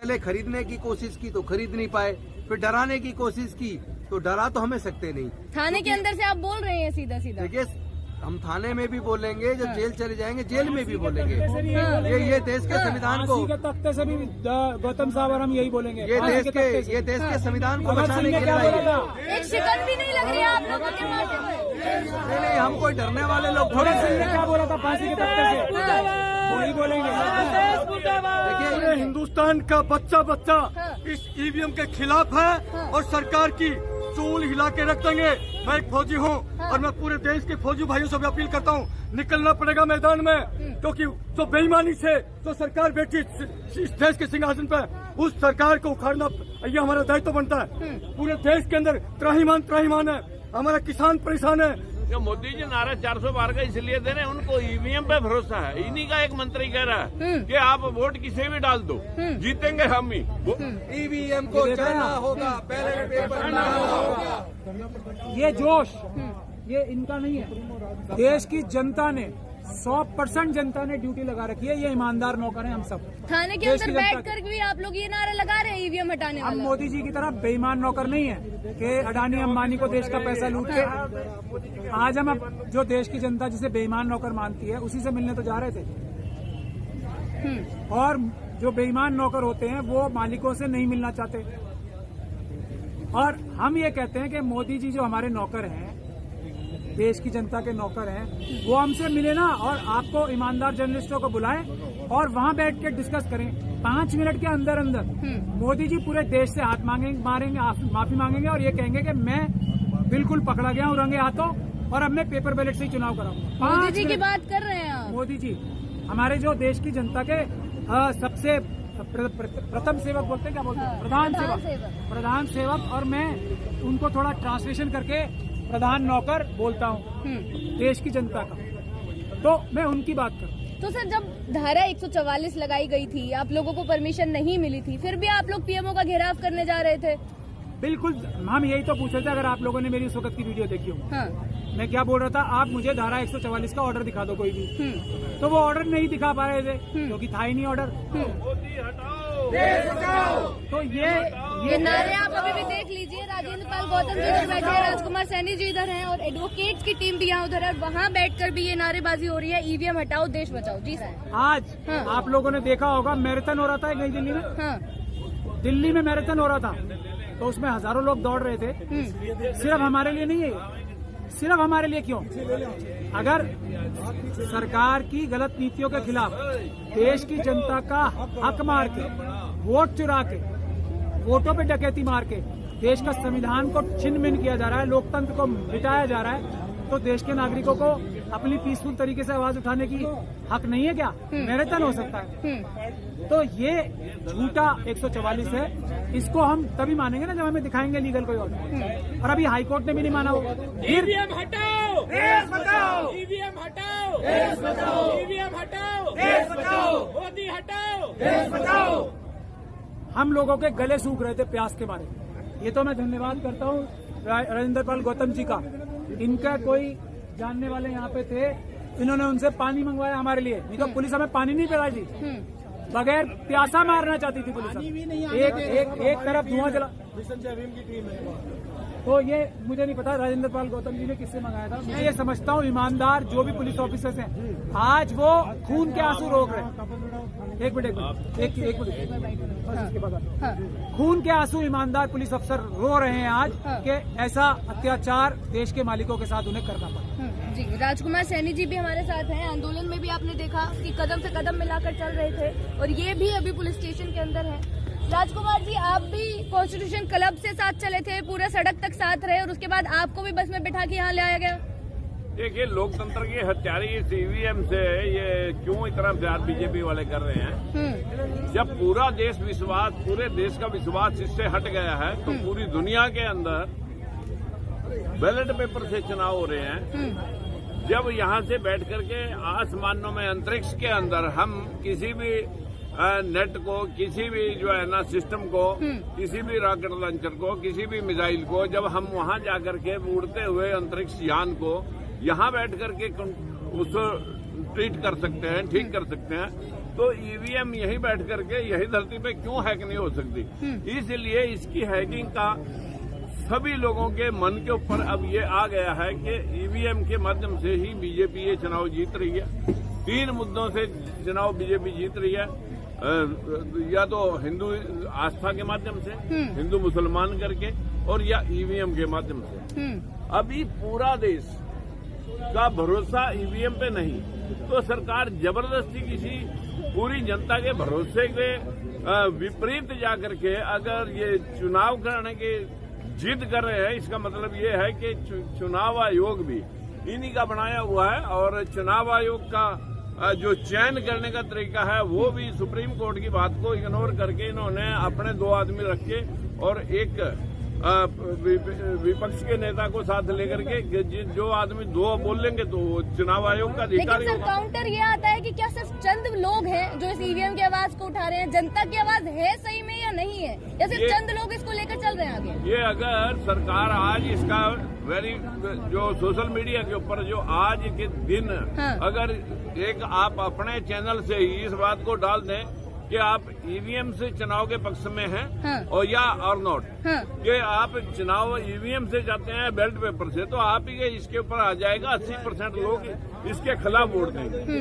पहले खरीदने की कोशिश की तो खरीद नहीं पाए, फिर डराने की कोशिश की तो डरा तो हमें सकते नहीं। थाने के अंदर से आप बोल रहे हैं सीधा सीधा। देखिए हम थाने में भी बोलेंगे, जब जेल चले जाएंगे जेल में भी बोलेंगे। हाँ। ये देश के संविधान को, तख्ते से भी गौतम साहब और हम यही बोलेंगे, ये देश के संविधान को बचाने के लिए एक शिकन भी नहीं लग रही है आप लोगों के माथे पे। नहीं, हम कोई डरने वाले लोग थोड़े सिंह ने क्या बोला था फांसी के तख्ते से, वही बोलेंगे। देखिए हिंदुस्तान का बच्चा इस ईवीएम के खिलाफ है और सरकार की चूल हिला के रख देंगे। मैं एक फौजी हूँ और मैं पूरे देश के फौजी भाइयों से भी अपील करता हूँ, निकलना पड़ेगा मैदान में, क्योंकि जो बेईमानी से जो सरकार बैठी इस देश के सिंहासन पर, उस सरकार को उखाड़ना ये हमारा दायित्व बनता है। पूरे देश के अंदर त्राहिमाम है, हमारा किसान परेशान है। जो मोदी जी नारा 400 पार का इसलिए दे रहे हैं, उनको ईवीएम पे भरोसा है। इन्हीं का एक मंत्री कह रहा है कि आप वोट किसी भी डाल दो, जीतेंगे हम ही। ईवीएम को चलना होगा, बैलेट पेपर डालना होगा। ये जोश ये इनका नहीं है, देश की जनता ने 100% जनता ने ड्यूटी लगा रखी है। ये ईमानदार नौकर हैं हम सब। थाने के अंदर बैठकर भी आप लोग ये नारा लगा रहे हैं ईवीएम हटाने हम वाला। मोदी जी की तरह बेईमान नौकर नहीं है कि अडानी अंबानी को देश का पैसा लूट के। आज हम जो देश की जनता जिसे बेईमान नौकर मानती है उसी से मिलने तो जा रहे थे। और जो बेईमान नौकर होते हैं वो मालिकों से नहीं मिलना चाहते। और हम ये कहते हैं कि मोदी जी जो हमारे नौकर हैं, देश की जनता के नौकर हैं, वो हमसे मिले ना और आपको ईमानदार जर्नलिस्टों को बुलाएं और वहां बैठ के डिस्कस करें। 5 मिनट के अंदर अंदर मोदी जी पूरे देश से हाथ मारेंगे, माफी मांगेंगे और ये कहेंगे कि मैं बिल्कुल पकड़ा गया हूँ रंगे हाथों और अब मैं पेपर बैलेट से ही चुनाव कराऊंगा। मोदी जी की बात कर रहे हैं आप। मोदी जी हमारे जो देश की जनता के सबसे प्रथम सेवक बोलते हैं, क्या बोलते हैं, प्रधान सेवक। और मैं उनको थोड़ा ट्रांसलेशन करके प्रधान नौकर बोलता हूँ देश की जनता का, तो मैं उनकी बात करूँ। तो सर, जब धारा 144 लगाई गई थी, आप लोगों को परमिशन नहीं मिली थी, फिर भी आप लोग पीएमओ का घेराव करने जा रहे थे। बिल्कुल, हम यही तो पूछ रहे थे। अगर आप लोगों ने मेरी उस वक्त की वीडियो देखी हो, हाँ। मैं क्या बोल रहा था, आप मुझे धारा 144 का ऑर्डर दिखा दो कोई भी। तो वो ऑर्डर नहीं दिखा पा रहे थे क्योंकि था ही नहीं ऑर्डर। तो ये नारे आप अभी भी देख लीजिए। राजेंद्र पाल गौतम जी इधर बैठे हैं, राजकुमार सैनी जी इधर हैं और एडवोकेट्स की टीम भी यहाँ उधर है। वहाँ बैठकर भी ये नारेबाजी हो रही है, ईवीएम हटाओ देश बचाओ। जी सर, आज आप लोगों ने देखा होगा मैराथन हो रहा था नई दिल्ली में। हाँ। दिल्ली में मैराथन हो रहा था तो उसमें हजारों लोग दौड़ रहे थे। सिर्फ हमारे लिए नहीं है, सिर्फ हमारे लिए क्यों? अगर सरकार की गलत नीतियों के खिलाफ देश की जनता का हक मार के, वोट चुरा के, वोटों पे डकैती मार के देश का संविधान को छिन्न भिन्न किया जा रहा है, लोकतंत्र को मिटाया जा रहा है, तो देश के नागरिकों को अपनी पीसफुल तरीके से आवाज उठाने की हक नहीं है क्या? मैराथन हो सकता है। तो ये झूठा 144 है, इसको हम तभी मानेंगे ना जब हमें दिखाएंगे लीगल कोई ऑर्डर। और अभी हाईकोर्ट ने भी नहीं माना वो। ईवीएम हटाओ, देश बचाओ, ईवीएम हटाओ, देश बचाओ, ईवीएम हटाओ, देश बचाओ, मोदी हटाओ, देश बचाओ। हम लोगों के गले सूख रहे थे प्यास के मारे। ये तो मैं धन्यवाद करता हूँ राजेंद्र पाल गौतम जी का। इनका कोई जानने वाले यहाँ पे थे, इन्होंने उनसे पानी मंगवाया हमारे लिए। नहीं तो पुलिस हमें पानी नहीं पिलाई थी, बगैर प्यासा मारना चाहती थी पुलिस। एक तरफ धुआं जला। तो ये मुझे नहीं पता राजेंद्र पाल गौतम जी ने किससे मंगाया था। मैं ये समझता हूँ ईमानदार जो भी पुलिस ऑफिसर्स हैं, आज वो खून के आंसू रोक रहे हैं। एक मिनट खून के आंसू ईमानदार पुलिस अफसर रो रहे हैं आज कि ऐसा अत्याचार देश के मालिकों के साथ उन्हें करना पड़ा। जी, राजकुमार सैनी जी भी हमारे साथ हैं। आंदोलन में भी आपने देखा कि कदम से कदम मिलाकर चल रहे थे और ये भी अभी पुलिस स्टेशन के अंदर है। राजकुमार जी, आप भी कॉन्स्टिट्यूशन क्लब से साथ चले थे, पूरे सड़क तक साथ रहे और उसके बाद आपको भी बस में बैठा के यहाँ ले आया गया। देखिए, लोकतंत्र की हत्यारी इस ईवीएम से ये क्यों इतना प्यार बीजेपी वाले कर रहे हैं? जब पूरा देश विश्वास, पूरे देश का विश्वास इससे हट गया है, तो पूरी दुनिया के अंदर बैलेट पेपर से चुनाव हो रहे हैं। जब यहाँ से बैठ करके आसमानों में, अंतरिक्ष के अंदर हम किसी भी नेट को, किसी भी जो है ना सिस्टम को, किसी भी रॉकेट लॉन्चर को, किसी भी मिसाइल को, जब हम वहां जाकर के उड़ते हुए अंतरिक्ष यान को यहाँ बैठ करके उसको ट्रीट कर सकते हैं, ठीक कर सकते हैं, तो ईवीएम यही बैठ करके यही धरती पे क्यों हैक नहीं हो सकती। इसलिए इसकी हैकिंग का सभी लोगों के मन के ऊपर अब ये आ गया है कि ईवीएम के माध्यम से ही बीजेपी ये चुनाव जीत रही है। 3 मुद्दों से चुनाव बीजेपी जीत रही है, या तो हिंदू आस्था के माध्यम से, हिंदू मुसलमान करके, और या ईवीएम के माध्यम से। अभी पूरा देश का भरोसा ईवीएम पे नहीं, तो सरकार जबरदस्ती किसी पूरी जनता के भरोसे के विपरीत जाकर के अगर ये चुनाव कराने की जिद कर रहे हैं, इसका मतलब ये है कि चुनाव आयोग भी इन्हीं का बनाया हुआ है, और चुनाव आयोग का जो चयन करने का तरीका है वो भी सुप्रीम कोर्ट की बात को इग्नोर करके इन्होंने अपने 2 आदमी रखे और एक विपक्ष के नेता को साथ लेकर के जो आदमी 2 बोलेंगे तो वो चुनाव आयोग का अधिकारी लेकिन सर काउंटर ये आता है कि क्या सिर्फ चंद लोग हैं जो इस ईवीएम की आवाज को उठा रहे हैं, जनता की आवाज है सही में या नहीं है, या सिर्फ चंद लोग इसको लेकर चल रहे हैं आगे? ये अगर सरकार आज इसका जो सोशल मीडिया के ऊपर जो आज के दिन अगर एक आप अपने चैनल से ही इस बात को डाल दें कि आप ईवीएम से चुनाव के पक्ष में हैं और नॉट, कि आप चुनाव ईवीएम से जाते हैं बैलेट पेपर से, तो आप ही इसके ऊपर आ जाएगा 80% लोग इसके खिलाफ वोट देंगे।